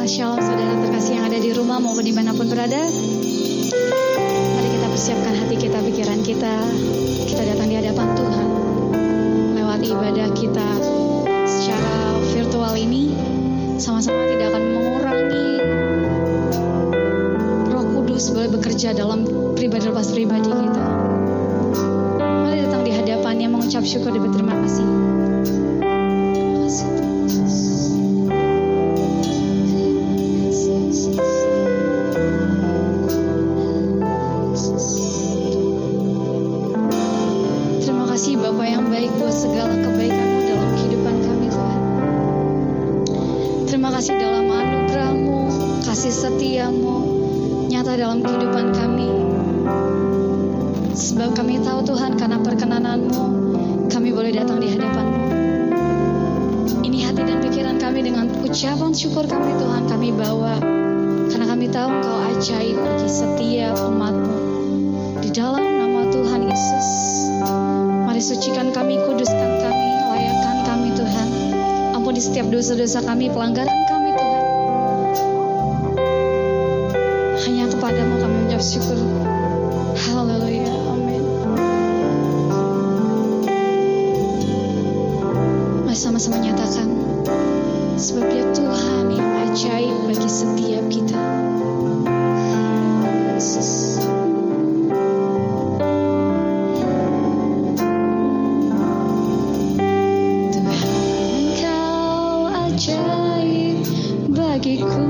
Shalom saudara terkasih yang ada di rumah maupun dimanapun berada. Mari kita persiapkan hati kita, pikiran kita. Kita datang di hadapan Tuhan lewat ibadah kita secara virtual ini. Sama-sama tidak akan mengurangi Roh Kudus boleh bekerja dalam pribadi lepas pribadi kita. Mari datang di hadapannya mengucap syukur dan berterima kasih. Setiamu nyata dalam kehidupan kami. Sebab kami tahu Tuhan, karena perkenananmu kami boleh datang di hadapan-Mu. Ini hati dan pikiran kami dengan ucapan syukur kami Tuhan kami bawa, karena kami tahu Engkau ajaib bagi setiap umat-Mu. Di dalam nama Tuhan Yesus, mari sucikan kami, kuduskan kami, layakkan kami Tuhan. Ampuni setiap dosa-dosa kami, pelanggaran kami Tuhan. Hanya kepadamu kami mengucap syukur. Haleluya, amin. Mari sama-sama nyatakan, sebab Dia Tuhan yang ajaib bagi setiap kita. Yesus. Tuhan, Engkau ajaib bagiku.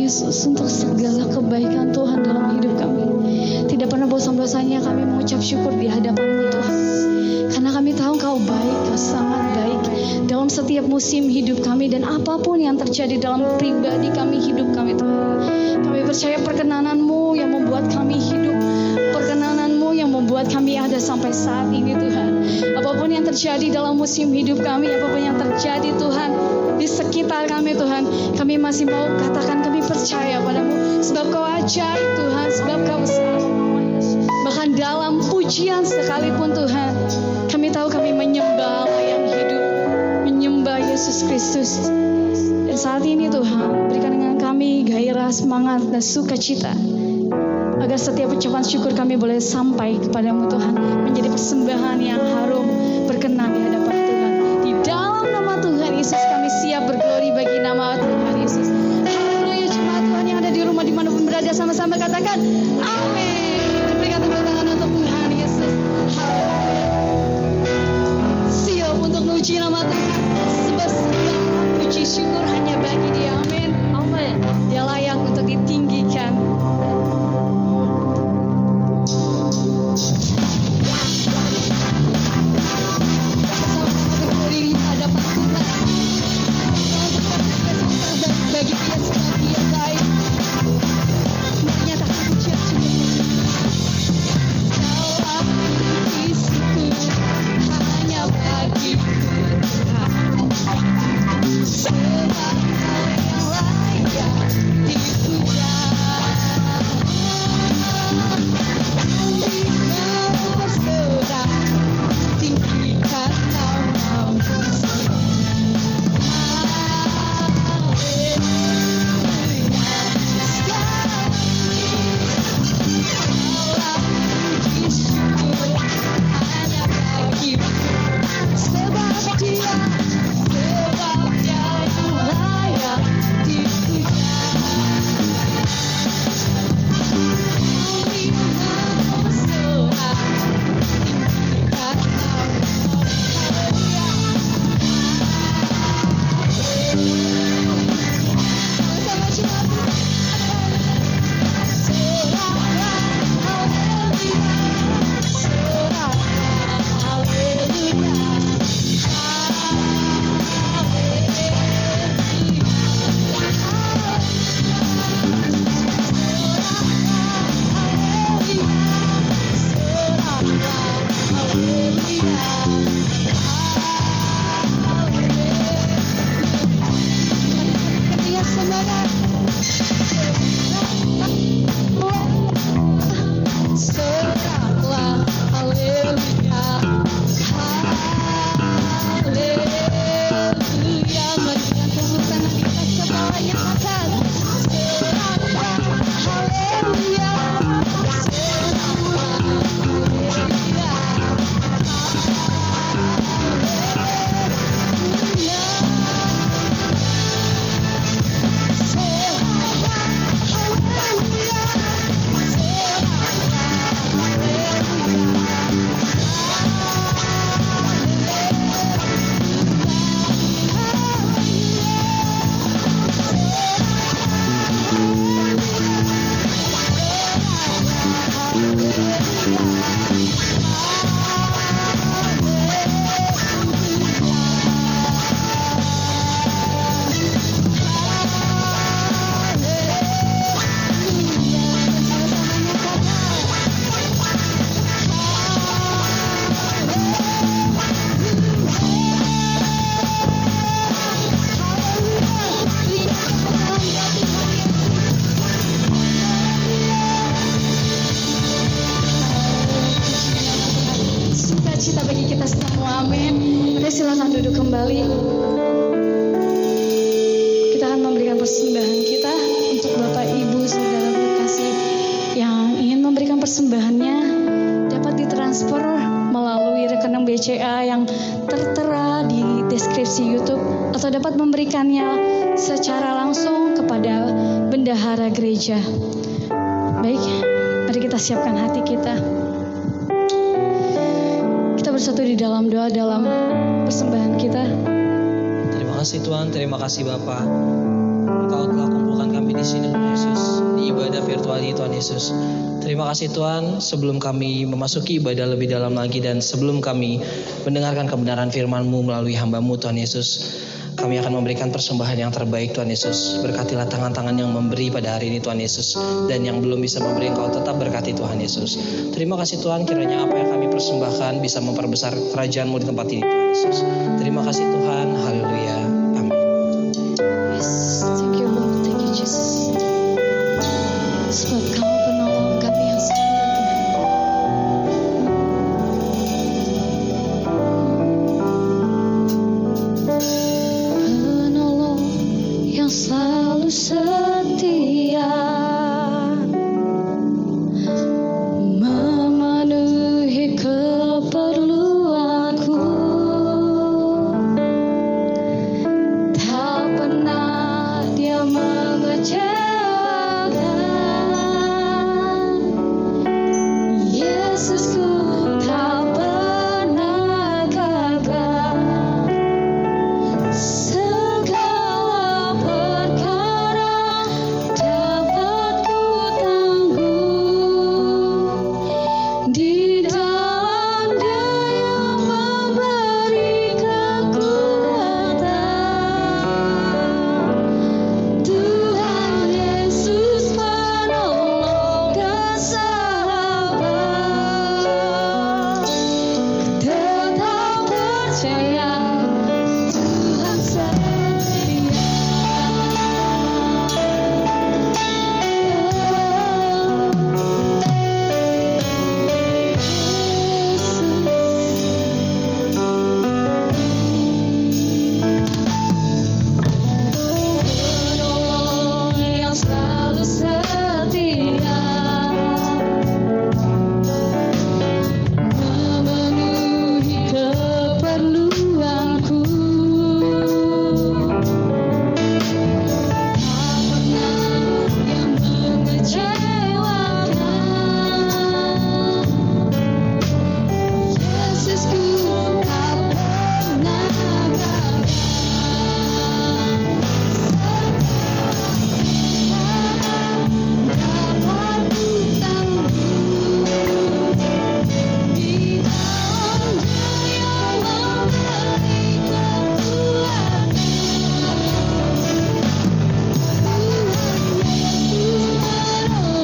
Yesus untuk segala kebaikan Tuhan dalam hidup kami. Tidak pernah bosan-bosannya kami mengucap syukur di hadapan-Mu Tuhan. Karena kami tahu Kau baik, Kau sangat baik dalam setiap musim hidup kami dan apapun yang terjadi dalam pribadi kami, hidup kami Tuhan. Kami percaya perkenanan-Mu yang membuat kami hidup, perkenanan-Mu yang membuat kami ada sampai saat ini Tuhan. Apapun yang terjadi dalam musim hidup kami, apapun yang terjadi Tuhan di sekitar kami Tuhan, kami masih mau katakan kami percaya padamu, sebab Kau ajar Tuhan, sebab Kau besar. Bahkan dalam pujian sekalipun Tuhan, kami tahu kami menyembah Allah yang hidup, menyembah Yesus Kristus. Dan saat ini Tuhan, berikan dengan kami gairah, semangat, dan sukacita, agar setiap ucapan syukur kami boleh sampai kepadamu Tuhan, menjadi persembahan yang harum, berkenan di hadapan Tuhan. Di dalam nama Tuhan Yesus kami siap berglori bagi nama Tuhan Yesus. Haleluya. Jemaat Tuhan yang ada di rumah dimanapun berada, sama-sama katakan amin. Berikan tepuk tangan untuk Tuhan Yesus. Haleluya. Siap untuk memuji nama Tuhan, sebab segala puji syukur hanya bagi Dia. Amin. Amin. Dia layak untuk ditinggikan. Bagi Dia sebab Dia baik. kembali. Kita akan memberikan persembahan kita untuk Bapak Ibu Saudara terkasih yang ingin memberikan persembahannya dapat ditransfer melalui rekening BCA yang tertera di deskripsi YouTube atau dapat memberikannya secara langsung kepada bendahara gereja. Baik, mari kita siapkan hati kita. Kita bersatu di dalam doa dalam persembahan kita. Terima kasih Tuhan, terima kasih Bapa. Engkau telah kumpulkan kami di sini Tuhan Yesus, di ibadah virtual ini Tuhan Yesus. Terima kasih Tuhan, sebelum kami memasuki ibadah lebih dalam lagi dan sebelum kami mendengarkan kebenaran firman-Mu melalui hamba-Mu Tuhan Yesus, kami akan memberikan persembahan yang terbaik Tuhan Yesus. Berkatilah tangan-tangan yang memberi pada hari ini Tuhan Yesus, dan yang belum bisa memberi Engkau tetap berkati Tuhan Yesus. Terima kasih Tuhan, kiranya apa yang kami persembahkan bisa memperbesar kerajaan-Mu di tempat ini Tuhan Yesus. Terima kasih Tuhan, haleluya, amin. Yes, thank you Lord, thank you Jesus. Sebab Kau penolong kami yang setia Tuhan. Penolong yang selalu setia, memenuhi keperluanku. Tak pernah Dia mengecewakan. Yesusku tak pernah gagal. Segala perkara dapat ku tanggung di dalam Dia yang memberi kekuatan. Tuhan Yesus penolong dan sahabat, tetap percaya Tuhan setia. Penolong yang selalu setia, memenuhi keperluanku. Tak pernah Dia mengecewakan. Yesusku tak pernah gagal. Dapat ku tanggung di dalam Dia yang memberi kekuatan. Tuhan Yesus penolong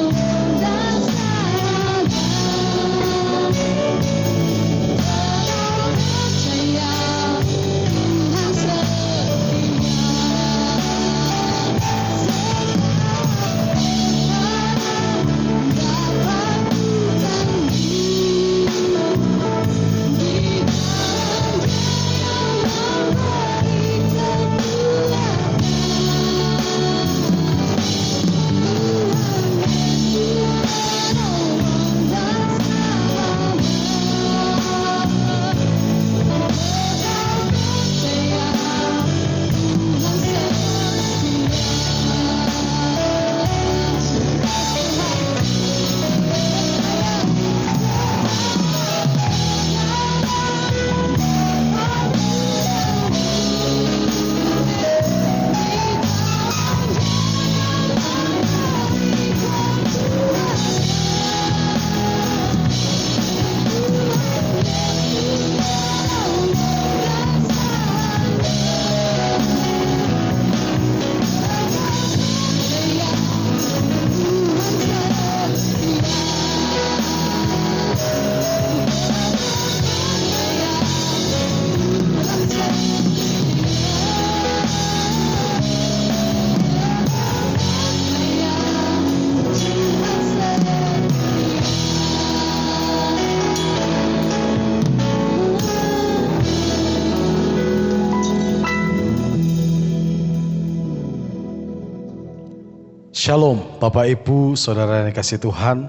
Shalom Bapak Ibu Saudara yang kasih Tuhan.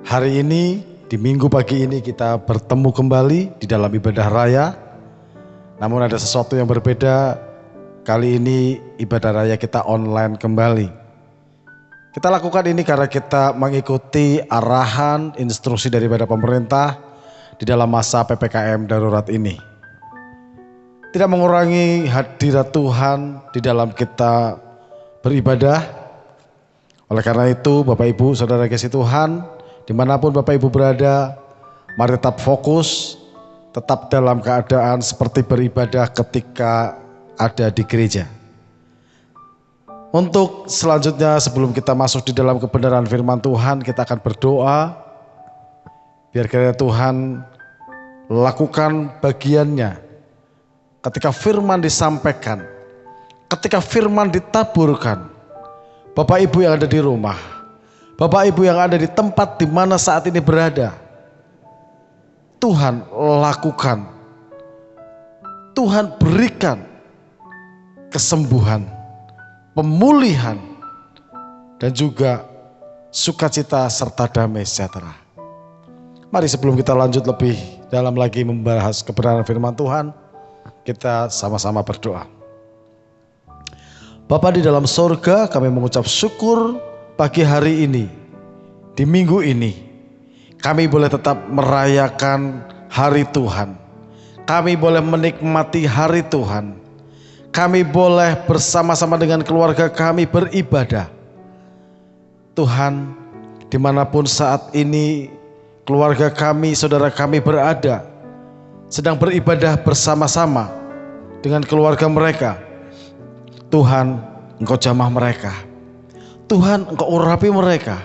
Hari ini di minggu pagi ini kita bertemu kembali di dalam ibadah raya. Namun ada sesuatu yang berbeda. Kali ini ibadah raya kita online kembali. Kita lakukan ini karena kita mengikuti arahan instruksi daripada pemerintah di dalam masa PPKM darurat ini. Tidak mengurangi hadirat Tuhan di dalam kita beribadah. Oleh karena itu Bapak Ibu Saudara kasih Tuhan, dimanapun Bapak Ibu berada, mari tetap fokus, tetap dalam keadaan seperti beribadah ketika ada di gereja. Untuk selanjutnya sebelum kita masuk di dalam kebenaran firman Tuhan, kita akan berdoa. Biar kiranya Tuhan lakukan bagiannya ketika firman disampaikan, ketika firman ditaburkan. Bapak Ibu yang ada di rumah, Bapak Ibu yang ada di tempat di mana saat ini berada, Tuhan lakukan, Tuhan berikan kesembuhan, pemulihan, dan juga sukacita serta damai sejahtera. Mari sebelum kita lanjut lebih dalam lagi membahas kebenaran firman Tuhan, kita sama-sama berdoa. Bapa di dalam sorga, kami mengucap syukur pagi hari ini, di minggu ini, kami boleh tetap merayakan hari Tuhan. Kami boleh menikmati hari Tuhan. Kami boleh bersama-sama dengan keluarga kami beribadah. Tuhan, dimanapun saat ini keluarga kami, saudara kami berada, sedang beribadah bersama-sama dengan keluarga mereka. Tuhan, Engkau jamah mereka. Tuhan, Engkau urapi mereka.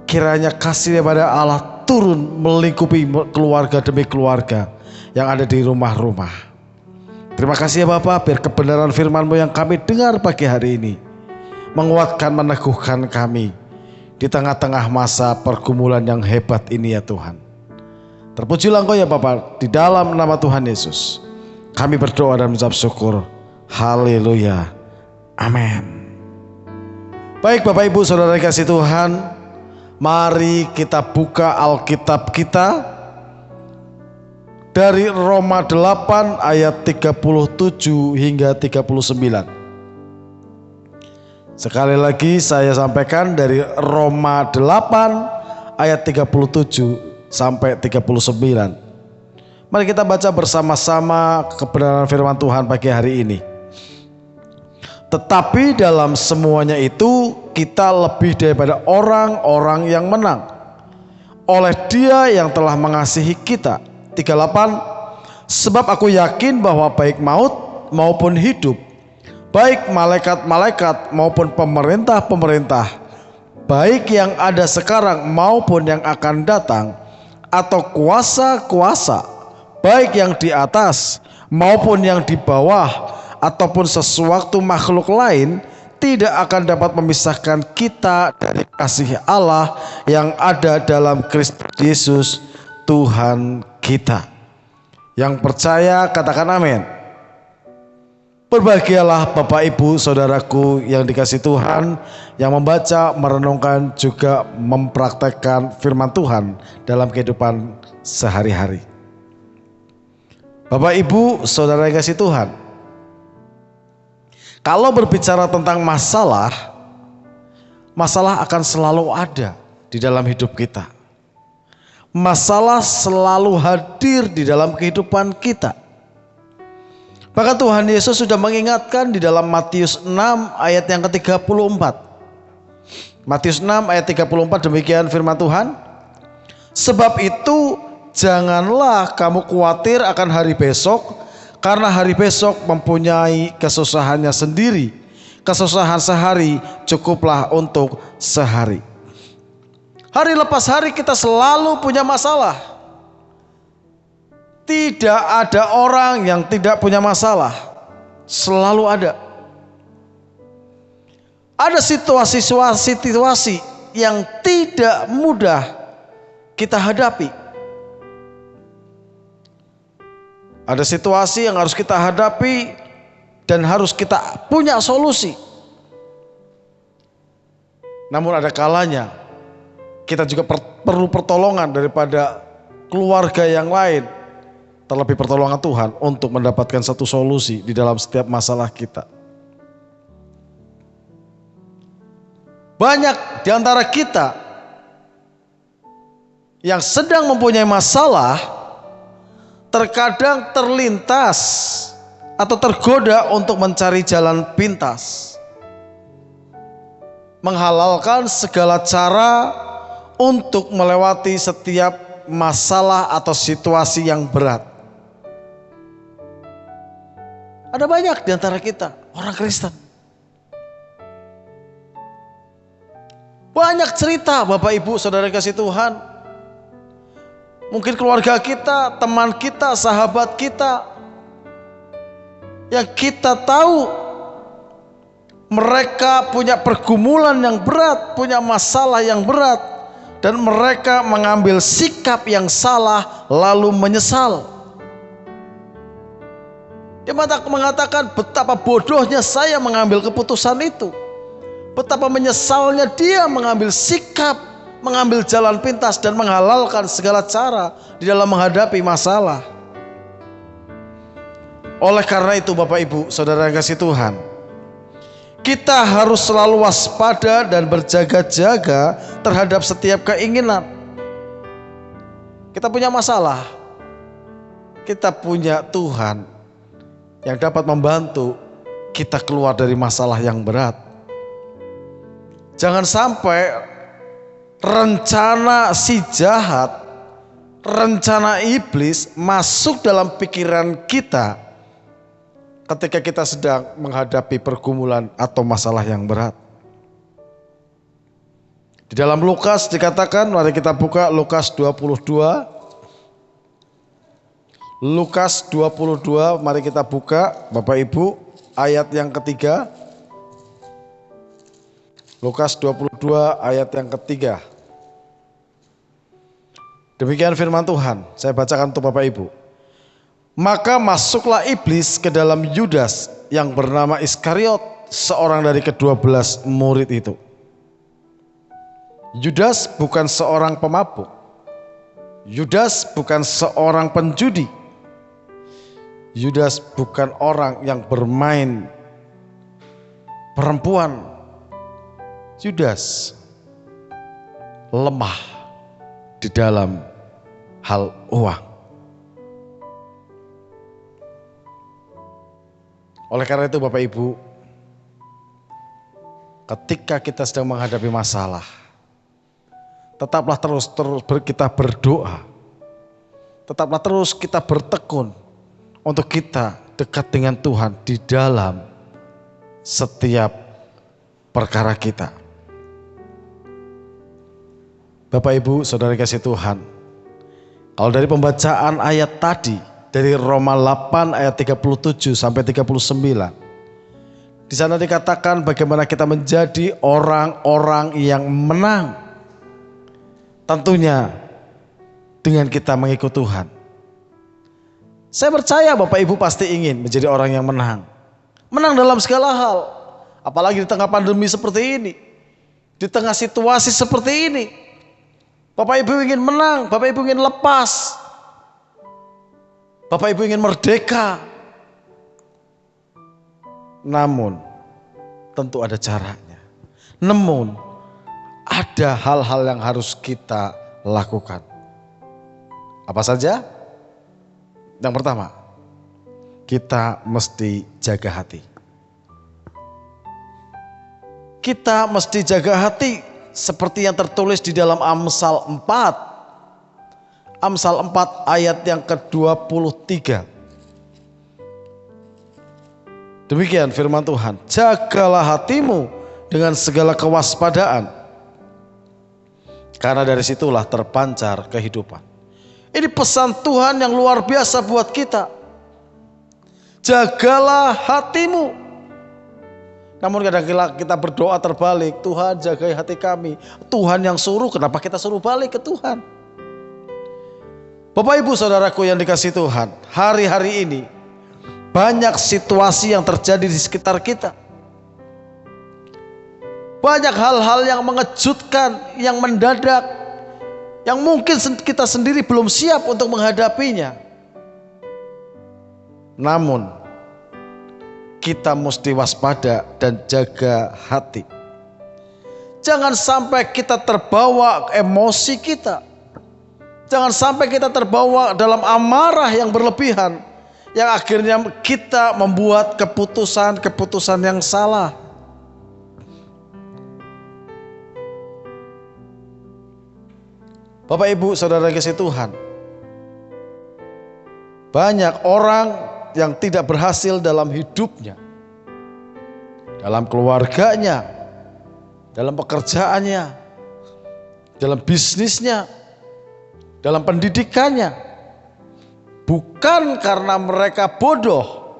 Kiranya kasih daripada Allah turun melingkupi keluarga demi keluarga yang ada di rumah-rumah. Terima kasih ya Bapak, biar kebenaran firman-Mu yang kami dengar pagi hari ini menguatkan, meneguhkan kami di tengah-tengah masa pergumulan yang hebat ini ya Tuhan. Terpujilah Engkau ya Bapak, di dalam nama Tuhan Yesus kami berdoa dan mengucap syukur. Haleluya. Amin. Baik Bapak Ibu Saudara kasih Tuhan, mari kita buka Alkitab kita dari Roma 8 ayat 37 hingga 39. Sekali lagi saya sampaikan dari Roma 8 ayat 37 sampai 39. Mari kita baca bersama-sama kebenaran firman Tuhan pagi hari ini. Tetapi dalam semuanya itu kita lebih daripada orang-orang yang menang oleh Dia yang telah mengasihi kita. 38. Sebab aku yakin bahwa baik maut maupun hidup, baik malaikat-malaikat maupun pemerintah-pemerintah, baik yang ada sekarang maupun yang akan datang, atau kuasa-kuasa, baik yang di atas maupun yang di bawah, ataupun sesuatu makhluk lain, tidak akan dapat memisahkan kita dari kasih Allah yang ada dalam Kristus Yesus Tuhan kita. Yang percaya katakan amin. Berbahagialah Bapak Ibu Saudaraku yang dikasihi Tuhan, yang membaca, merenungkan, juga mempraktekkan firman Tuhan dalam kehidupan sehari-hari. Bapak Ibu Saudara yang dikasihi Tuhan, kalau berbicara tentang masalah akan selalu ada di dalam hidup kita. Masalah selalu hadir di dalam kehidupan kita. Bahkan Tuhan Yesus sudah mengingatkan di dalam Matius 6 ayat yang ke-34. Matius 6 ayat 34 demikian firman Tuhan. Sebab itu janganlah kamu khawatir akan hari besok, karena hari besok mempunyai kesusahannya sendiri. Kesusahan sehari cukuplah untuk sehari. Hari lepas hari kita selalu punya masalah. Tidak ada orang yang tidak punya masalah. Selalu ada. Ada situasi-situasi yang tidak mudah kita hadapi. Ada situasi yang harus kita hadapi dan harus kita punya solusi. Namun ada kalanya kita juga perlu pertolongan daripada keluarga yang lain, terlebih pertolongan Tuhan untuk mendapatkan satu solusi di dalam setiap masalah kita. Banyak di antara kita yang sedang mempunyai masalah terkadang terlintas atau tergoda untuk mencari jalan pintas, menghalalkan segala cara untuk melewati setiap masalah atau situasi yang berat. Ada banyak di antara kita orang Kristen, banyak cerita Bapak Ibu Saudara kasih Tuhan. Mungkin keluarga kita, teman kita, sahabat kita yang kita tahu mereka punya pergumulan yang berat, punya masalah yang berat, dan mereka mengambil sikap yang salah lalu menyesal. Dia mengatakan betapa bodohnya saya mengambil keputusan itu. Betapa menyesalnya dia mengambil sikap, mengambil jalan pintas dan menghalalkan segala cara di dalam menghadapi masalah. Oleh karena itu Bapak Ibu Saudara yang kasih Tuhan, kita harus selalu waspada dan berjaga-jaga terhadap setiap keinginan. Kita punya masalah, kita punya Tuhan yang dapat membantu kita keluar dari masalah yang berat. Jangan sampai rencana si jahat, rencana iblis masuk dalam pikiran kita ketika kita sedang menghadapi pergumulan atau masalah yang berat. Di dalam Lukas dikatakan, mari kita buka Lukas 22. Lukas 22, mari kita buka Bapak Ibu ayat yang ketiga. Lukas 22 ayat yang ketiga. Demikian firman Tuhan, saya bacakan untuk Bapak Ibu. Maka masuklah iblis ke dalam Yudas yang bernama Iskariot, seorang dari ke-12 murid itu. Yudas bukan seorang pemabuk. Yudas bukan seorang penjudi. Yudas bukan orang yang bermain perempuan. Yudas lemah di dalam hal uang. Oleh karena itu Bapak Ibu, ketika kita sedang menghadapi masalah, tetaplah terus kita berdoa. Tetaplah terus kita bertekun untuk kita dekat dengan Tuhan di dalam setiap perkara kita. Bapak Ibu Saudara kasih Tuhan, kalau dari pembacaan ayat tadi, dari Roma 8 ayat 37 sampai 39. Di sana dikatakan bagaimana kita menjadi orang-orang yang menang. Tentunya dengan kita mengikut Tuhan. Saya percaya Bapak Ibu pasti ingin menjadi orang yang menang. Menang dalam segala hal. Apalagi di tengah pandemi seperti ini. Di tengah situasi seperti ini. Bapak Ibu ingin menang, Bapak Ibu ingin lepas. Bapak Ibu ingin merdeka. Namun tentu ada caranya. Namun ada hal-hal yang harus kita lakukan. Apa saja? Yang pertama, kita mesti jaga hati. Kita mesti jaga hati seperti yang tertulis di dalam Amsal 4. Amsal 4 ayat yang ke-23. Demikian firman Tuhan. Jagalah hatimu dengan segala kewaspadaan, karena dari situlah terpancar kehidupan. Ini pesan Tuhan yang luar biasa buat kita. Jagalah hatimu. Namun kadang-kadang kita berdoa terbalik. Tuhan jagai hati kami. Tuhan yang suruh, kenapa kita suruh balik ke Tuhan? Bapak Ibu Saudaraku yang dikasihi Tuhan, hari-hari ini banyak situasi yang terjadi di sekitar kita. Banyak hal-hal yang mengejutkan, yang mendadak, yang mungkin kita sendiri belum siap untuk menghadapinya. Namun kita mesti waspada dan jaga hati. Jangan sampai kita terbawa emosi kita. Jangan sampai kita terbawa dalam amarah yang berlebihan, yang akhirnya kita membuat keputusan-keputusan yang salah. Bapak Ibu Saudara kasih Tuhan, banyak orang yang tidak berhasil dalam hidupnya, dalam keluarganya, dalam pekerjaannya, dalam bisnisnya, dalam pendidikannya, bukan karena mereka bodoh,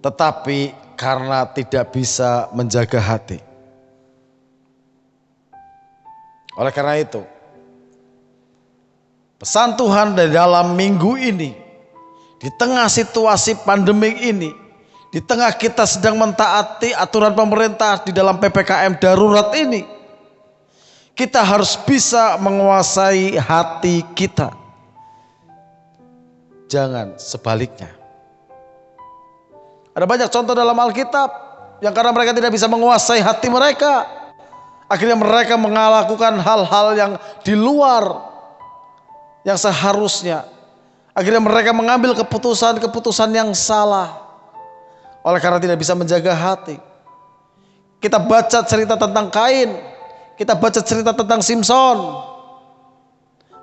tetapi karena tidak bisa menjaga hati. Oleh karena itu, pesan Tuhan dari dalam minggu ini, di tengah situasi pandemik ini, di tengah kita sedang mentaati aturan pemerintah di dalam PPKM darurat ini, kita harus bisa menguasai hati kita. Jangan sebaliknya. Ada banyak contoh dalam Alkitab yang karena mereka tidak bisa menguasai hati mereka, akhirnya mereka melakukan hal-hal yang di luar yang seharusnya. Akhirnya mereka mengambil keputusan-keputusan yang salah oleh karena tidak bisa menjaga hati. Kita baca cerita tentang Kain, kita baca cerita tentang Simson.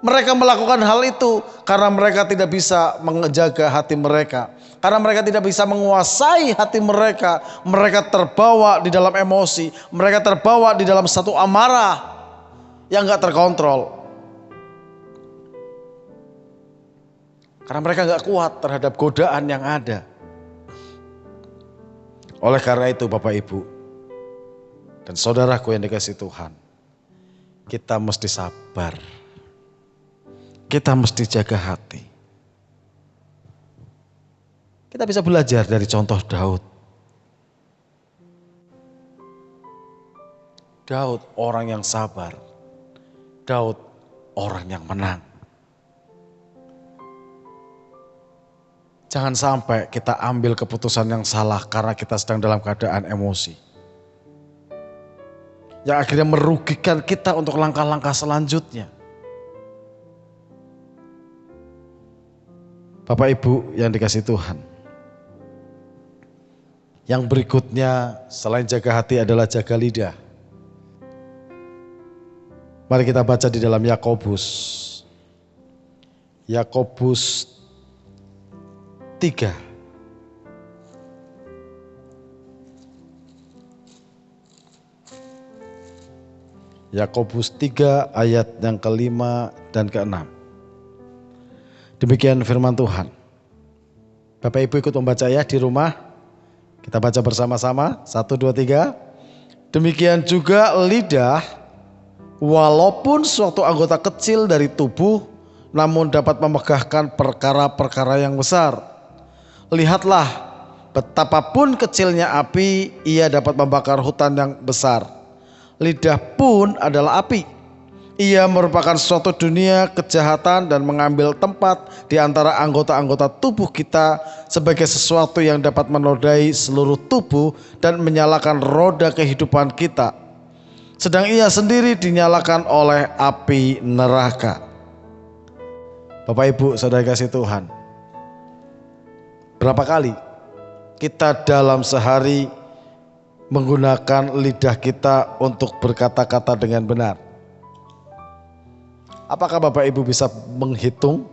Mereka melakukan hal itu karena mereka tidak bisa menjaga hati mereka. Karena mereka tidak bisa menguasai hati mereka. Mereka terbawa di dalam emosi. Mereka terbawa di dalam satu amarah yang gak terkontrol. Karena mereka gak kuat terhadap godaan yang ada. Oleh karena itu Bapak Ibu dan saudaraku yang dikasihi Tuhan, kita mesti sabar. Kita mesti jaga hati. Kita bisa belajar dari contoh Daud. Daud orang yang sabar. Daud orang yang menang. Jangan sampai kita ambil keputusan yang salah karena kita sedang dalam keadaan emosi. Yang akhirnya merugikan kita untuk langkah-langkah selanjutnya. Bapak Ibu yang dikasihi Tuhan. Yang berikutnya selain jaga hati adalah jaga lidah. Mari kita baca di dalam Yakobus. Yakobus 3. Yakobus 3 ayat yang ke-5 dan ke-6. Demikian firman Tuhan. Bapak Ibu ikut membaca ya di rumah. Kita baca bersama-sama. 1, 2, 3. Demikian juga lidah, walaupun suatu anggota kecil dari tubuh, namun dapat memegahkan perkara-perkara yang besar. Lihatlah, betapapun kecilnya api, ia dapat membakar hutan yang besar. Lidah pun adalah api. Ia merupakan suatu dunia kejahatan dan mengambil tempat di antara anggota-anggota tubuh kita sebagai sesuatu yang dapat menodai seluruh tubuh dan menyalakan roda kehidupan kita. Sedang ia sendiri dinyalakan oleh api neraka. Bapak Ibu saudara kasih Tuhan, berapa kali kita dalam sehari menggunakan lidah kita untuk berkata-kata dengan benar? Apakah Bapak Ibu bisa menghitung?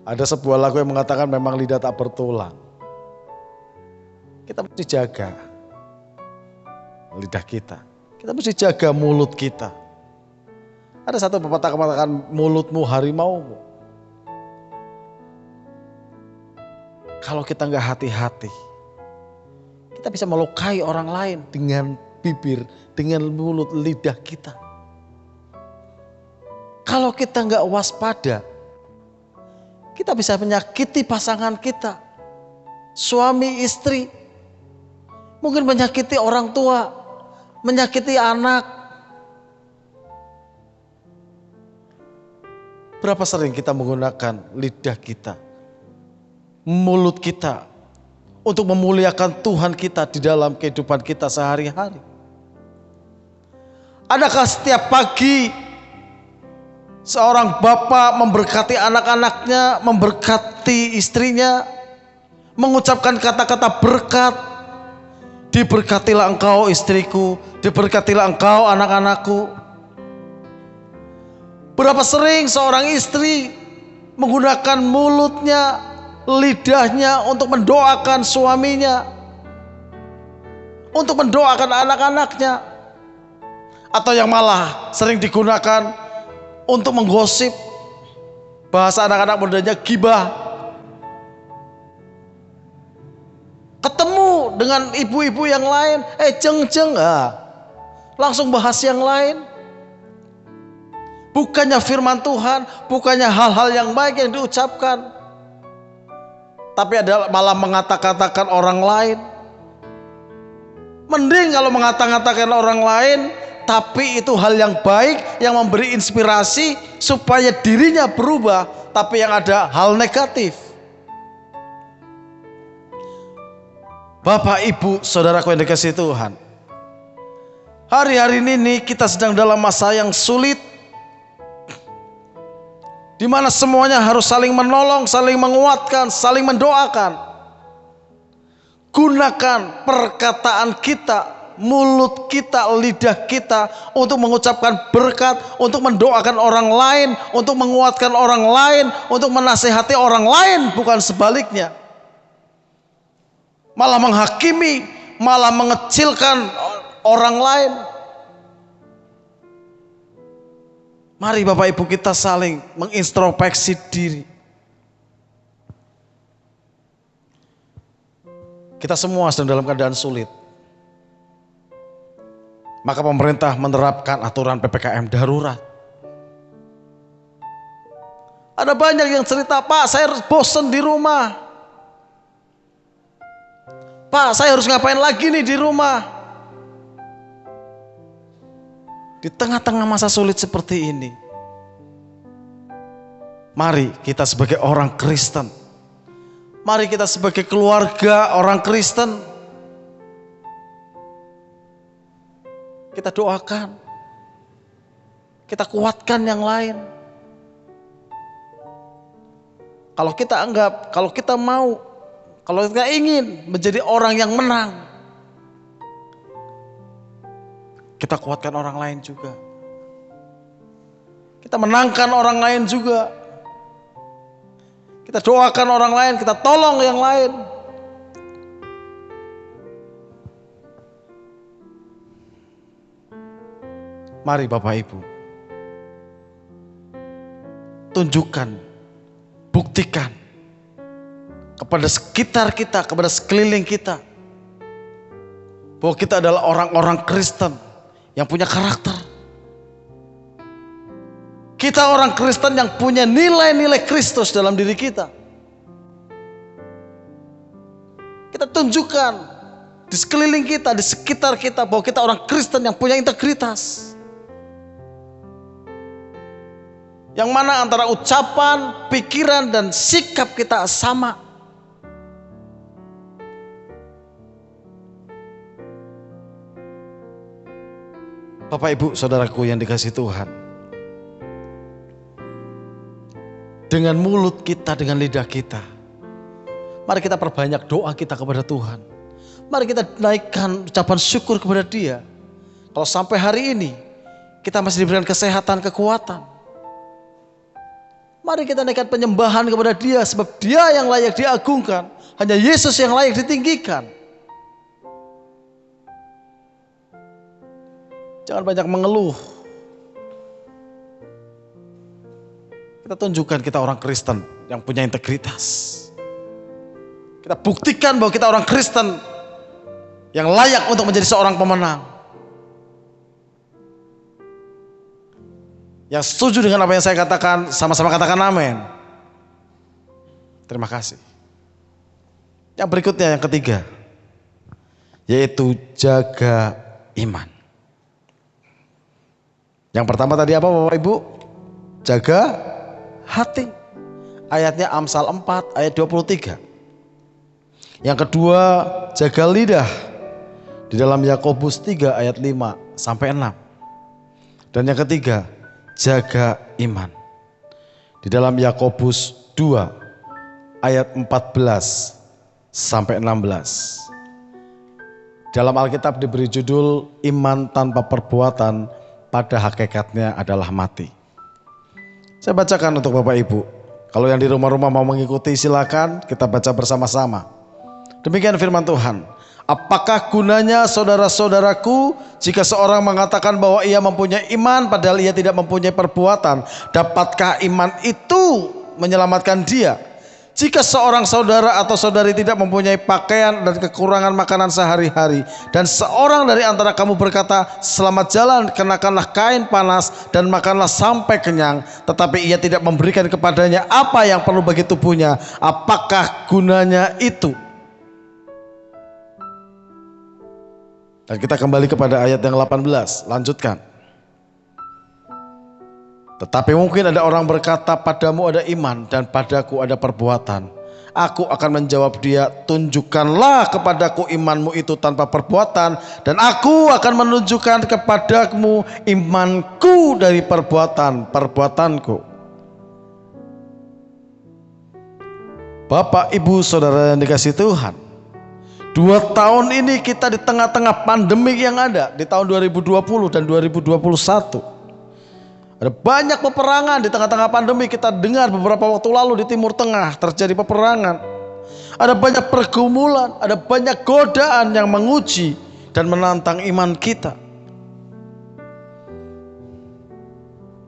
Ada sebuah lagu yang mengatakan memang lidah tak bertulang. Kita mesti jaga lidah kita. Kita mesti jaga mulut kita. Ada satu pepatah mengatakan mulutmu harimaumu. Kalau kita nggak hati-hati, kita bisa melukai orang lain dengan bibir, dengan mulut, lidah kita. Kalau kita nggak waspada, kita bisa menyakiti pasangan kita, suami istri, Mungkin menyakiti orang tua, menyakiti anak. Berapa sering kita menggunakan lidah kita, mulut kita untuk memuliakan Tuhan kita di dalam kehidupan kita sehari-hari? Adakah setiap pagi seorang bapak memberkati anak-anaknya, memberkati istrinya, mengucapkan kata-kata berkat? Diberkatilah engkau istriku, diberkatilah engkau anak-anakku. Berapa sering seorang istri menggunakan mulutnya, lidahnya untuk mendoakan suaminya, untuk mendoakan anak-anaknya, atau yang malah sering digunakan untuk menggosip, bahasa anak-anak mudanya gibah. Ketemu dengan ibu-ibu yang lain, jeng-jeng, langsung bahas yang lain. Bukannya firman Tuhan, bukannya hal-hal yang baik yang diucapkan, tapi adalah malah mengata-katakan orang lain. Mending kalau mengata-katakan orang lain, tapi itu hal yang baik, yang memberi inspirasi supaya dirinya berubah, tapi yang ada hal negatif. Bapak, Ibu, saudaraku yang dikasihi Tuhan, hari-hari ini kita sedang dalam masa yang sulit, di mana semuanya harus saling menolong, saling menguatkan, saling mendoakan. Gunakan perkataan kita, mulut kita, lidah kita untuk mengucapkan berkat, untuk mendoakan orang lain, untuk menguatkan orang lain, untuk menasehati orang lain, bukan sebaliknya. Malah menghakimi, malah mengecilkan orang lain. Mari Bapak Ibu kita saling mengintrospeksi diri. Kita semua sedang dalam keadaan sulit. Maka pemerintah menerapkan aturan PPKM darurat. Ada banyak yang cerita, Pak, saya bosan di rumah. Pak, saya harus ngapain lagi nih di rumah? Di tengah-tengah masa sulit seperti ini, mari kita sebagai orang Kristen, mari kita sebagai keluarga orang Kristen, kita doakan, kita kuatkan yang lain. Kalau kita anggap, kalau kita mau, kalau kita ingin menjadi orang yang menang, kita kuatkan orang lain juga. Kita menangkan orang lain juga. Kita doakan orang lain, kita tolong yang lain. Mari Bapak Ibu, tunjukkan, buktikan kepada sekitar kita, kepada sekeliling kita, bahwa kita adalah orang-orang Kristen yang punya karakter. Kita orang Kristen yang punya nilai-nilai Kristus dalam diri kita. Kita tunjukkan di sekeliling kita, di sekitar kita, bahwa kita orang Kristen yang punya integritas. Yang mana antara ucapan, pikiran, dan sikap kita sama. Bapak Ibu saudaraku yang dikasihi Tuhan, dengan mulut kita, dengan lidah kita, mari kita perbanyak doa kita kepada Tuhan. Mari kita naikkan ucapan syukur kepada Dia. Kalau sampai hari ini kita masih diberikan kesehatan, kekuatan, mari kita naikkan penyembahan kepada Dia, sebab Dia yang layak diagungkan, hanya Yesus yang layak ditinggikan. Jangan banyak mengeluh. Kita tunjukkan kita orang Kristen yang punya integritas. Kita buktikan bahwa kita orang Kristen yang layak untuk menjadi seorang pemenang. Yang setuju dengan apa yang saya katakan, sama-sama katakan amin. Terima kasih. Yang berikutnya, yang ketiga, yaitu jaga iman. Yang pertama tadi apa Bapak Ibu? Jaga hati. Ayatnya Amsal 4 ayat 23. Yang kedua, jaga lidah. Di dalam Yakobus 3 ayat 5 sampai 6. Dan yang ketiga, jaga iman. Di dalam Yakobus 2 ayat 14 sampai 16. Dalam Alkitab diberi judul iman tanpa perbuatan pada hakikatnya adalah mati. Saya bacakan untuk Bapak Ibu. Kalau yang di rumah-rumah mau mengikuti silakan kita baca bersama-sama. Demikian firman Tuhan. Apakah gunanya saudara-saudaraku jika seorang mengatakan bahwa ia mempunyai iman padahal ia tidak mempunyai perbuatan? Dapatkah iman itu menyelamatkan dia? Jika seorang saudara atau saudari tidak mempunyai pakaian dan kekurangan makanan sehari-hari, dan seorang dari antara kamu berkata, selamat jalan, kenakanlah kain panas dan makanlah sampai kenyang, tetapi ia tidak memberikan kepadanya apa yang perlu bagi tubuhnya, apakah gunanya itu? Dan kita kembali kepada ayat yang 18, lanjutkan. Tetapi mungkin ada orang berkata, padamu ada iman dan padaku ada perbuatan. Aku akan menjawab dia, tunjukkanlah kepadaku imanmu itu tanpa perbuatan, dan aku akan menunjukkan kepadamu imanku dari perbuatanku. Bapak, Ibu, Saudara yang dikasihi Tuhan, 2 tahun ini kita di tengah-tengah pandemi yang ada di tahun 2020 dan 2021. Ada banyak peperangan di tengah-tengah pandemi. Kita dengar beberapa waktu lalu di Timur Tengah terjadi peperangan. Ada banyak pergumulan, ada banyak godaan yang menguji dan menantang iman kita.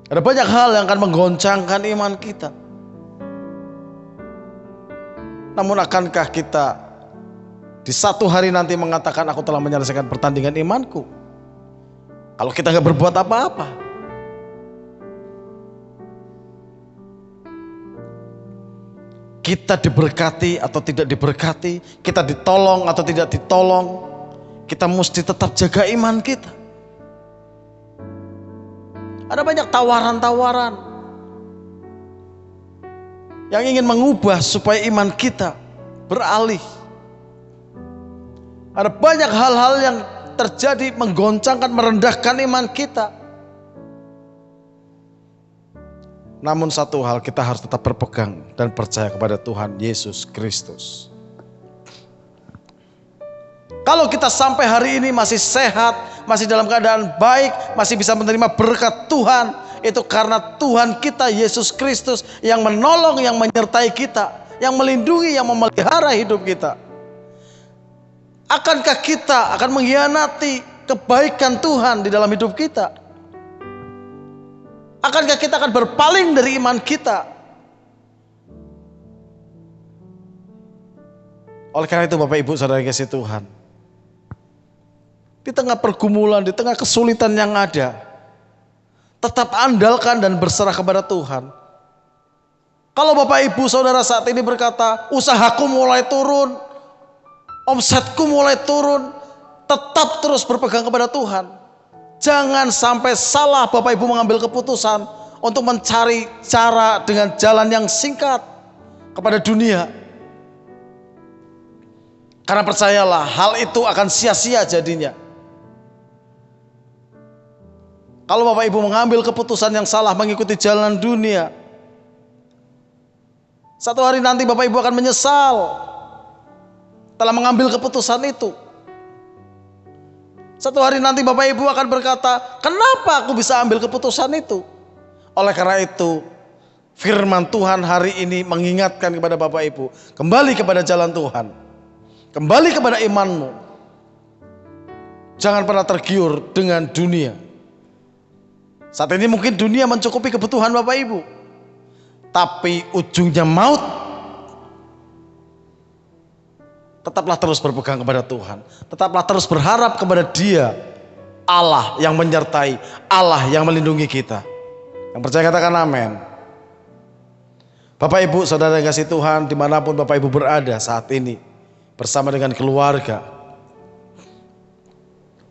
Ada banyak hal yang akan menggoncangkan iman kita. Namun akankah kita di satu hari nanti mengatakan aku telah menyelesaikan pertandingan imanku? Kalau kita gak berbuat apa-apa. Kita diberkati atau tidak diberkati, kita ditolong atau tidak ditolong, kita mesti tetap jaga iman kita. Ada banyak tawaran-tawaran yang ingin mengubah supaya iman kita beralih. Ada banyak hal-hal yang terjadi menggoncangkan, merendahkan iman kita. Namun satu hal, kita harus tetap berpegang dan percaya kepada Tuhan Yesus Kristus. Kalau kita sampai hari ini masih sehat, masih dalam keadaan baik, masih bisa menerima berkat Tuhan, itu karena Tuhan kita Yesus Kristus yang menolong, yang menyertai kita, yang melindungi, yang memelihara hidup kita. Akankah kita akan mengkhianati kebaikan Tuhan di dalam hidup kita? Akankah kita akan berpaling dari iman kita? Oleh karena itu Bapak Ibu Saudara yang kasih Tuhan, di tengah pergumulan, di tengah kesulitan yang ada, tetap andalkan dan berserah kepada Tuhan. Kalau Bapak Ibu Saudara saat ini berkata, usahaku mulai turun, omsetku mulai turun, tetap terus berpegang kepada Tuhan. Jangan sampai salah Bapak Ibu mengambil keputusan untuk mencari cara dengan jalan yang singkat kepada dunia. Karena percayalah, hal itu akan sia-sia jadinya. Kalau Bapak Ibu mengambil keputusan yang salah mengikuti jalan dunia, satu hari nanti Bapak Ibu akan menyesal telah mengambil keputusan itu. Satu hari nanti Bapak Ibu akan berkata, kenapa aku bisa ambil keputusan itu? Oleh karena itu, firman Tuhan hari ini mengingatkan kepada Bapak Ibu, kembali kepada jalan Tuhan, kembali kepada imanmu. Jangan pernah tergiur dengan dunia. Saat ini mungkin dunia mencukupi kebutuhan Bapak Ibu, tapi ujungnya maut. Tetaplah terus berpegang kepada Tuhan. Tetaplah terus berharap kepada Dia, Allah yang menyertai, Allah yang melindungi kita. Yang percaya katakan amin. Bapak Ibu Saudara yang kasih Tuhan, dimanapun Bapak Ibu berada saat ini, bersama dengan keluarga,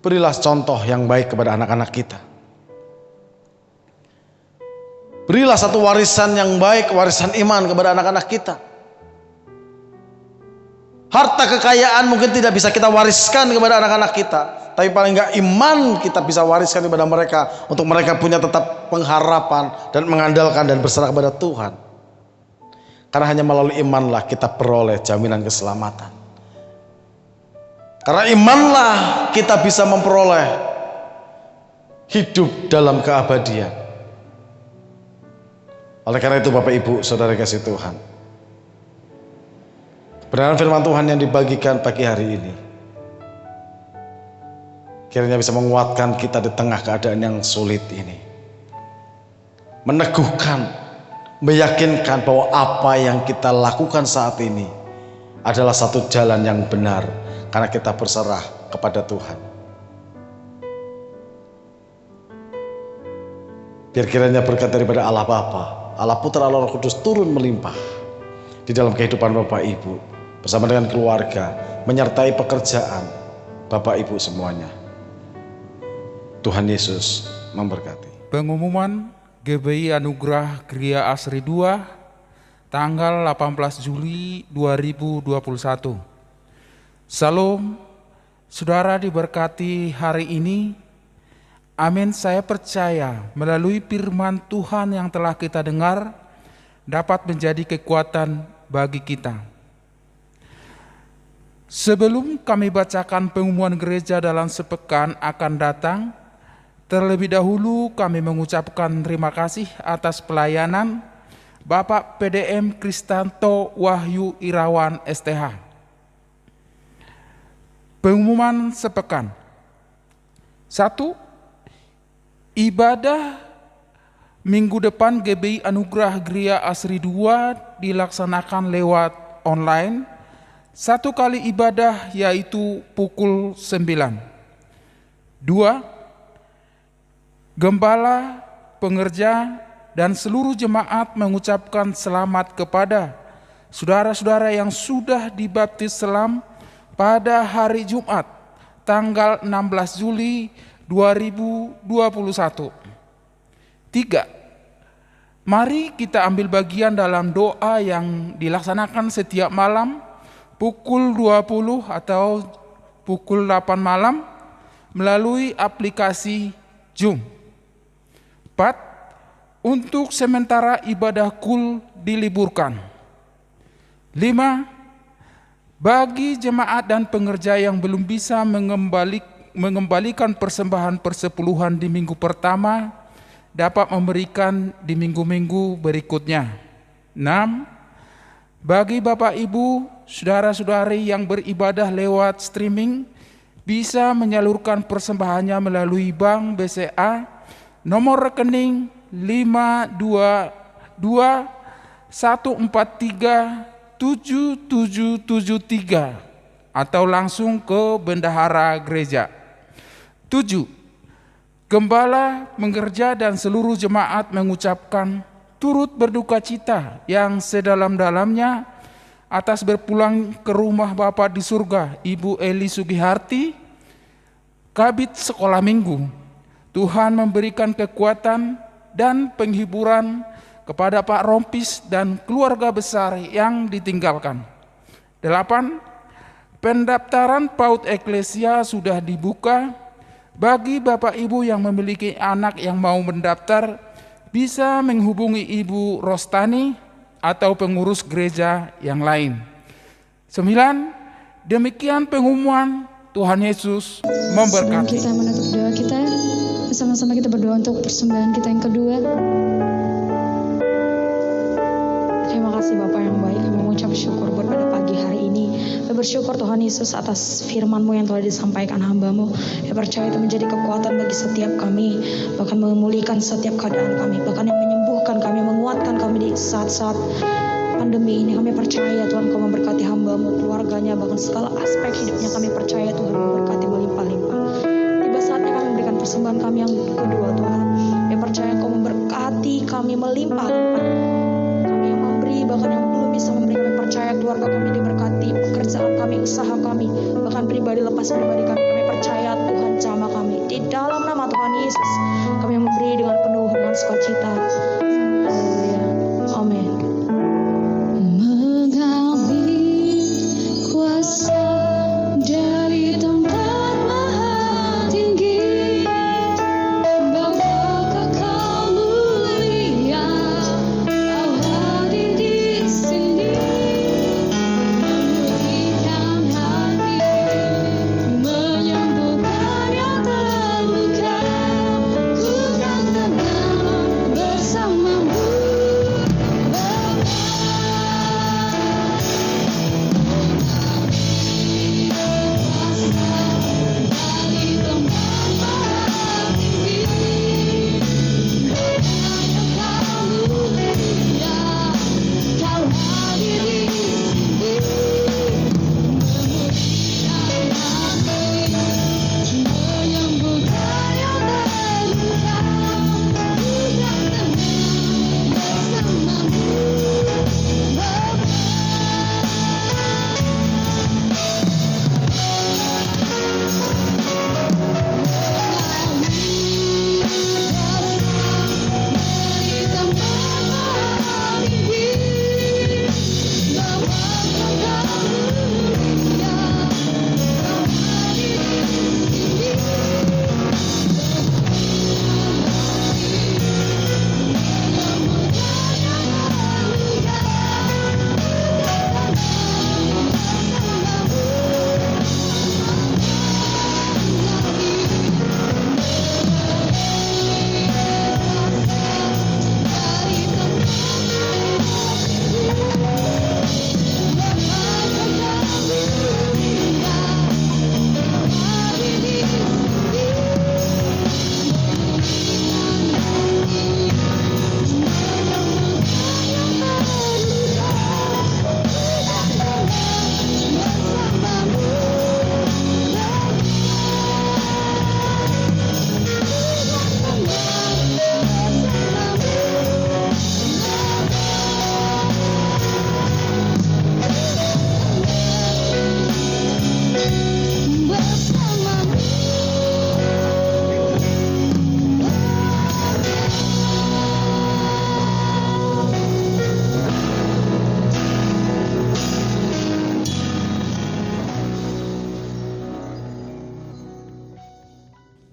berilah contoh yang baik kepada anak-anak kita. Berilah satu warisan yang baik, warisan iman kepada anak-anak kita. Harta kekayaan mungkin tidak bisa kita wariskan kepada anak-anak kita, tapi paling enggak iman kita bisa wariskan kepada mereka, untuk mereka punya tetap pengharapan dan mengandalkan dan berserah kepada Tuhan. Karena hanya melalui imanlah kita peroleh jaminan keselamatan. Karena imanlah kita bisa memperoleh hidup dalam keabadian. Oleh karena itu Bapak Ibu Saudara kasih Tuhan, kebenaran firman Tuhan yang dibagikan pagi hari ini kiranya bisa menguatkan kita di tengah keadaan yang sulit ini, meneguhkan, meyakinkan bahwa apa yang kita lakukan saat ini adalah satu jalan yang benar karena kita berserah kepada Tuhan. Biar kiranya berkat daripada Allah Bapa, Allah Putra, Allah Roh Kudus turun melimpah di dalam kehidupan Bapak Ibu bersama dengan keluarga, menyertai pekerjaan Bapak Ibu semuanya. Tuhan Yesus memberkati. Pengumuman GBI Anugerah Gria Asri 2 tanggal 18 Juli 2021. Salam, saudara diberkati hari ini. Amin. Saya percaya melalui firman Tuhan yang telah kita dengar dapat menjadi kekuatan bagi kita. Sebelum kami bacakan pengumuman gereja dalam sepekan akan datang, terlebih dahulu kami mengucapkan terima kasih atas pelayanan Bapak PDM Kristanto Wahyu Irawan STH. Pengumuman sepekan. 1. Ibadah minggu depan GBI Anugerah Gria Asri 2 dilaksanakan lewat online. 1 kali ibadah yaitu pukul 9. 2. Gembala, pengerja, dan seluruh jemaat mengucapkan selamat kepada saudara-saudara yang sudah dibaptis selam pada hari Jumat tanggal 16 Juli 2021. 3. Mari kita ambil bagian dalam doa yang dilaksanakan setiap malam pukul 20 atau pukul 8 malam melalui aplikasi Zoom. 4. Untuk sementara ibadah kul diliburkan. 5. Bagi jemaat dan pengerja yang belum bisa mengembalikan persembahan persepuluhan di minggu pertama, dapat memberikan di minggu-minggu berikutnya. 6. Bagi Bapak Ibu, saudara-saudari yang beribadah lewat streaming, bisa menyalurkan persembahannya melalui Bank BCA, nomor rekening 52214377773 atau langsung ke bendahara gereja. 7. Gembala, pengerja dan seluruh jemaat mengucapkan turut berduka cita yang sedalam-dalamnya atas berpulang ke rumah Bapa di surga Ibu Eli Sugiharti, Kabid Sekolah Minggu. Tuhan memberikan kekuatan dan penghiburan kepada Pak Rompis dan keluarga besar yang ditinggalkan. 8. Pendaftaran PAUD Eklesia sudah dibuka. Bagi Bapak Ibu yang memiliki anak yang mau mendaftar, bisa menghubungi Ibu Rostani atau pengurus gereja yang lain. 9. Demikian pengumuman. Tuhan Yesus memberkati. Sebelum kita menutup doa kita, bersama-sama kita berdoa untuk persembahan kita yang kedua. Terima kasih Bapak yang baik, kami mengucap syukur buat pada pagi hari ini. Kami bersyukur Tuhan Yesus atas firman-Mu yang telah disampaikan hamba-Mu. Kami percaya itu menjadi kekuatan bagi setiap kami, bahkan memulihkan setiap keadaan kami, bahkan yang menyembuhkan kami, menguatkan kami di saat-saat pandemi ini. Kami percaya Tuhan Kau memberkati hamba-Mu, keluarganya, bahkan segala aspek hidupnya. Kami percaya Tuhan memberkati melimpah-limpah. Tiba saatnya kami memberikan persembahan kami yang kedua Tuhan. Kami percaya Kau memberkati kami melimpah-limpah. Kami yang memberi, bahkan yang belum bisa memberi, kami percaya keluarga kami diberkati, pekerjaan kami, usaha kami, bahkan pribadi lepas pribadi kami. Kami percaya Tuhan jamah kami. Di dalam nama Tuhan Yesus kami memberi dengan penuh dengan sukacita. Haleluya. Amin. Mengambil kuasa dari tempat maha tinggi, bawa Kau mulia, Kau hadir di sini, memulihkan hati, menyembuhkan yang terluka, ku kan tenang bersamamu.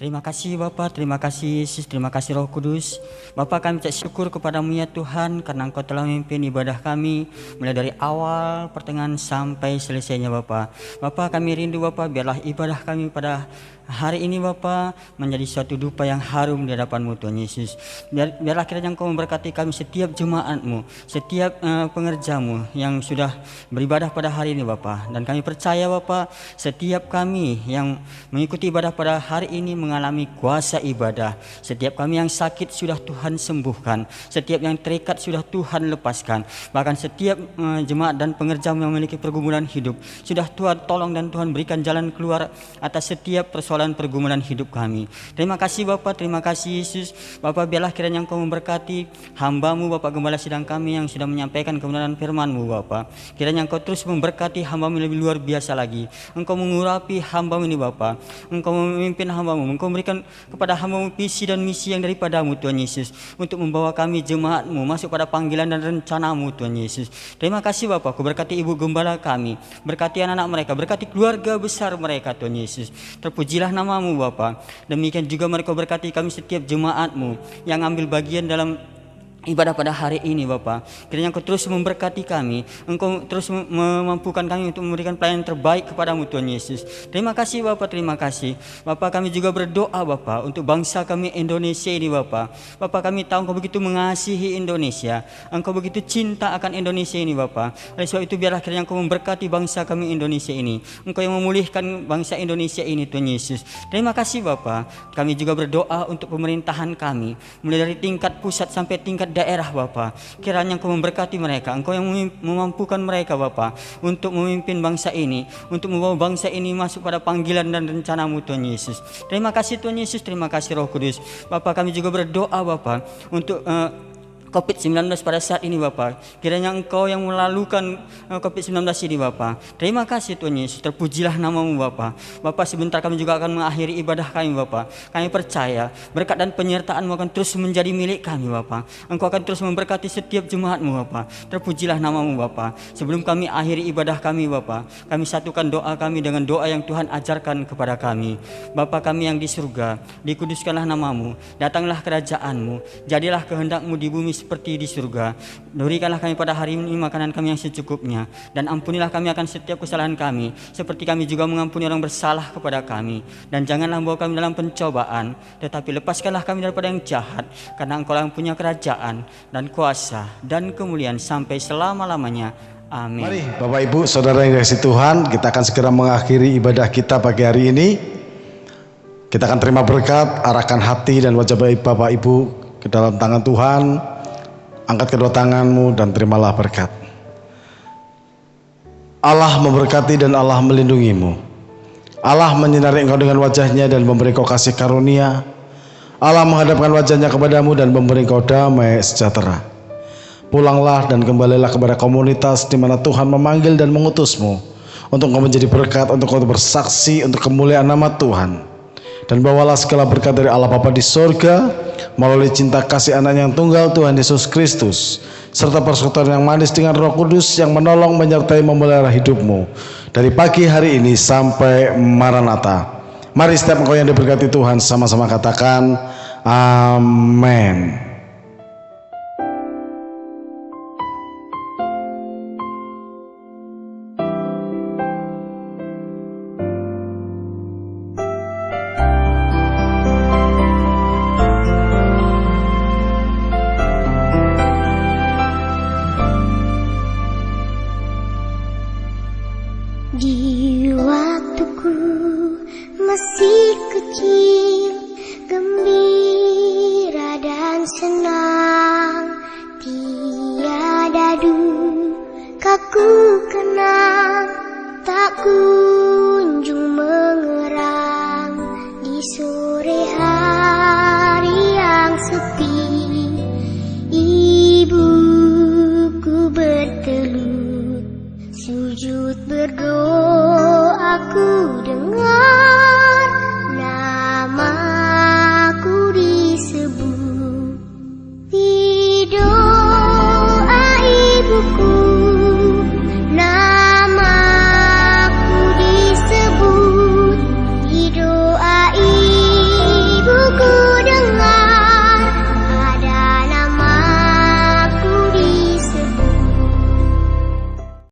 Terima kasih Bapak, terima kasih Yesus, terima kasih Roh Kudus. Bapak, kami ucap syukur kepadamu ya Tuhan, karena Engkau telah memimpin ibadah kami mulai dari awal, pertengahan sampai selesainya Bapak. Bapak, kami rindu Bapak, biarlah ibadah kami pada hari ini Bapak menjadi suatu dupa yang harum di hadapan-Mu Tuhan Yesus. Biarlah kiranya Engkau memberkati kami setiap jemaat-Mu, setiap pengerja-Mu yang sudah beribadah pada hari ini Bapak. Dan kami percaya Bapak, setiap kami yang mengikuti ibadah pada hari ini mengalami kuasa ibadah. Setiap kami yang sakit sudah Tuhan sembuhkan, setiap yang terikat sudah Tuhan lepaskan. Bahkan setiap jemaat dan pengerja yang memiliki pergumulan hidup sudah Tuhan tolong dan Tuhan berikan jalan keluar atas setiap persoalan pergumulan hidup kami. Terima kasih Bapak, terima kasih Yesus. Bapak, biarlah kiranya Engkau memberkati hamba-Mu Bapak Gembala Sidang kami yang sudah menyampaikan kebenaran firman-Mu Bapak. Kiranya Engkau terus memberkati hamba-Mu lebih luar biasa lagi. Engkau mengurapi hamba-Mu ini Bapak. Engkau memimpin hamba-Mu. Engkau memberikan kepada hamba-Mu visi dan misi yang daripada-Mu Tuhan Yesus, untuk membawa kami jemaat-Mu masuk pada panggilan dan rencana-Mu Tuhan Yesus. Terima kasih Bapak, Ku berkati ibu gembala kami, berkati anak-anak mereka, berkati keluarga besar mereka Tuhan Yesus. Terpujilah nama-Mu Bapak. Demikian juga mereka berkati kami setiap jemaat-Mu yang ambil bagian dalam ibadah pada hari ini Bapak. Kiranya Engkau terus memberkati kami, Engkau terus memampukan kami untuk memberikan pelayanan terbaik kepadamu Tuhan Yesus. Terima kasih Bapak, terima kasih Bapak. Kami juga berdoa Bapak untuk bangsa kami Indonesia ini Bapak. Bapak, kami tahu Engkau begitu mengasihi Indonesia, Engkau begitu cinta akan Indonesia ini Bapak. Oleh sebab itu biarlah kiranya Engkau memberkati bangsa kami Indonesia ini, Engkau yang memulihkan bangsa Indonesia ini Tuhan Yesus. Terima kasih Bapak. Kami juga berdoa untuk pemerintahan kami, mulai dari tingkat pusat sampai tingkat daerah Bapak. Kiranya Engkau memberkati mereka, Engkau yang memampukan mereka Bapak untuk memimpin bangsa ini, untuk membawa bangsa ini masuk pada panggilan dan rencana-Mu Tuhan Yesus. Terima kasih Tuhan Yesus, terima kasih Roh Kudus. Bapak, kami juga berdoa Bapak untuk COVID-19 pada saat ini Bapa. Kiranya Engkau yang melalukan COVID-19 ini Bapa. Terima kasih Tuhan Yesus, terpujilah namamu Bapa. Bapa, sebentar kami juga akan mengakhiri ibadah kami Bapa. Kami percaya berkat dan penyertaan-Mu akan terus menjadi milik kami Bapa. Engkau akan terus memberkati setiap jemaat-Mu Bapa. Terpujilah namamu Bapa. Sebelum kami akhiri ibadah kami Bapa, kami satukan doa kami dengan doa yang Tuhan ajarkan kepada kami. Bapa kami yang di surga, dikuduskanlah namamu, datanglah kerajaan-Mu, jadilah kehendak-Mu di bumi seperti di surga. Berikanlah kami pada hari ini makanan kami yang secukupnya, dan ampunilah kami akan setiap kesalahan kami, seperti kami juga mengampuni orang bersalah kepada kami. Dan janganlah bawa kami dalam pencobaan, tetapi lepaskanlah kami daripada yang jahat, karena Engkau yang punya kerajaan dan kuasa dan kemuliaan sampai selama-lamanya. Amin. Mari Bapak Ibu Saudara yang dikasihi Tuhan, kita akan segera mengakhiri ibadah kita pagi hari ini. Kita akan terima berkat, arahkan hati dan wajah Bapak Ibu ke dalam tangan Tuhan. Angkat kedua tanganmu dan terimalah berkat. Allah memberkati dan Allah melindungimu. Allah menyinari engkau dengan wajahnya dan memberi engkau kasih karunia. Allah menghadapkan wajahnya kepadamu dan memberi engkau damai sejahtera. Pulanglah dan kembalilah kepada komunitas di mana Tuhan memanggil dan mengutusmu untuk engkau menjadi berkat, untuk engkau bersaksi untuk kemuliaan nama Tuhan. Dan bawalah segala berkat dari Allah Bapa di sorga melalui cinta kasih anaknya yang tunggal Tuhan Yesus Kristus, serta persekutuan yang manis dengan Roh Kudus yang menolong, menyertai, memelihara hidupmu dari pagi hari ini sampai Maranatha. Mari setiap engkau yang diberkati Tuhan sama-sama katakan amin. Di waktuku masih kecil, gembira dan senang, tiada duka ku